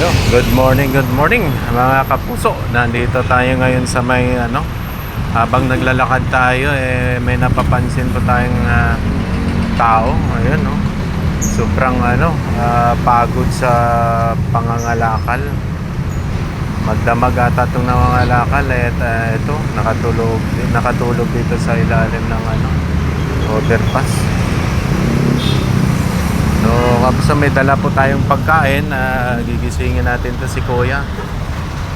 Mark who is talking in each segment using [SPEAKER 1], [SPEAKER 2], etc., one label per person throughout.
[SPEAKER 1] Hello, good morning mga kapuso. Nandito tayo ngayon sa may habang naglalakad tayo may napapansin po tayong tao. Ayun, no. Sobrang pagod sa pangangalakal. Magdamag ata itong nangangalakal ito, nakatulog dito sa ilalim ng overpass. So, kapos may dala po tayong pagkain, gigisingin natin to si Kuya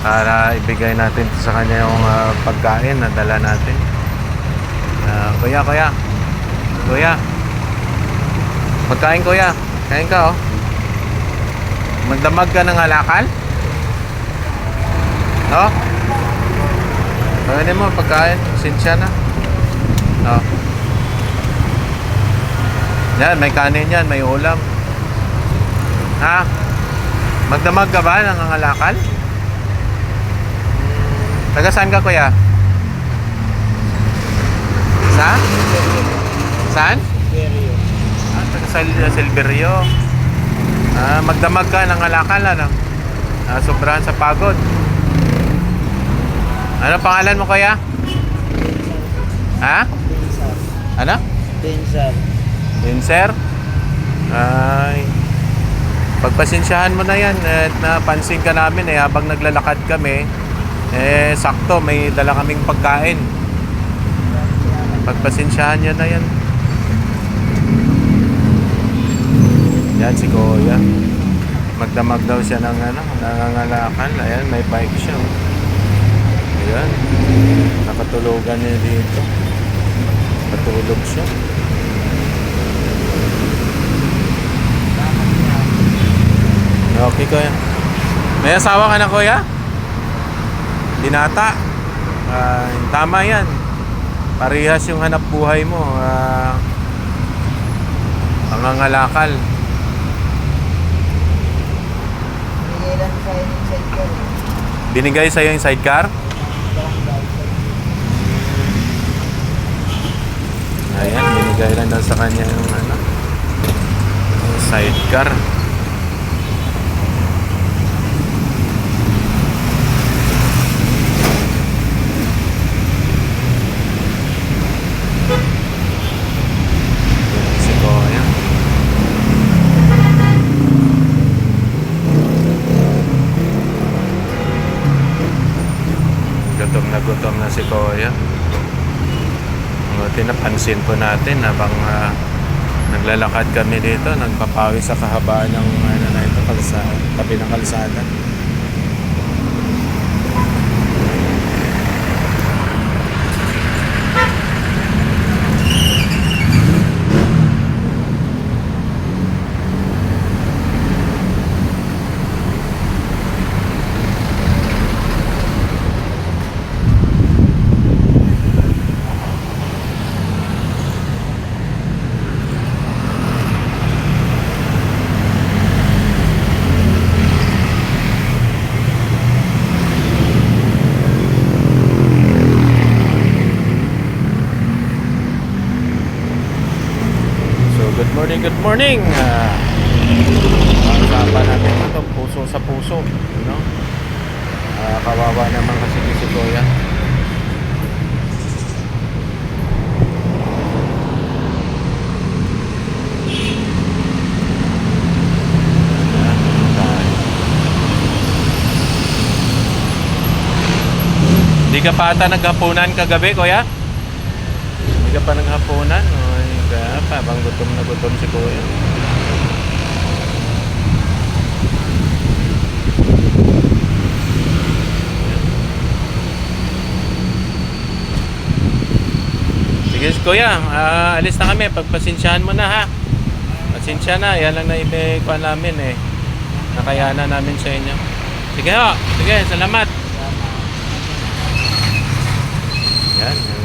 [SPEAKER 1] para ibigay natin to sa kanya yung pagkain na dala natin. Kuya, pagkain Kuya, kain ka Magdamag ka ng halakal? No? Pagkain mo, pagkain, sinsya na. No? Yan, may kanin yan, may ulam. Ha? Magdamag ka ba ng ngalakal? Taga saan ka, Kuya? Saan? Saan?
[SPEAKER 2] Silverio.
[SPEAKER 1] Taga Silverio. Magdamag ka ng ngalakal, sobrahan sa pagod. Ano pangalan mo, Kuya? Ha?
[SPEAKER 2] Tensar.
[SPEAKER 1] Ano?
[SPEAKER 2] Tensar.
[SPEAKER 1] Sir? Ay, pagpasensyahan mo na yan at napansin ka namin habang naglalakad kami sakto may dala kaming pagkain. Pagpasensyahan nyo na yan. Yan si Kuya, magdamag daw siya ng nangangalakal. Ayan, may bike siya. Ayan, nakatulugan niya dito, patulog siya. Okay, Kuya. May asawa ka na, Kuya? Binata. Tama yan. Parehas yung hanap buhay mo. Pangangalakal.
[SPEAKER 2] Binigay lang sa'yo
[SPEAKER 1] Binigay sa'yo yung
[SPEAKER 2] yung sidecar.
[SPEAKER 1] sidecar? Ayan, binigay lang daw sa kanya yung yung sidecar. Si Kuya. Gutom na si Kuya. Buti napansin po natin habang naglalakad kami dito, nagpapawi sa kahabaan ng tabi ng kalsada. Good morning. Usapan natin ito, puso sa puso, kawawa naman kasi si Kuya. Hindi ka pa ata naghapunan kagabi, Kuya? Hindi ka pa naghapunan? Habang gutom na gutom si Kuya. Sige Kuya, alis na kami. Pagpasensyahan mo na, ha. Pasensya na, yan lang na ibigay namin nakayanan namin sa inyo. Sige ho, sige, salamat. Yan.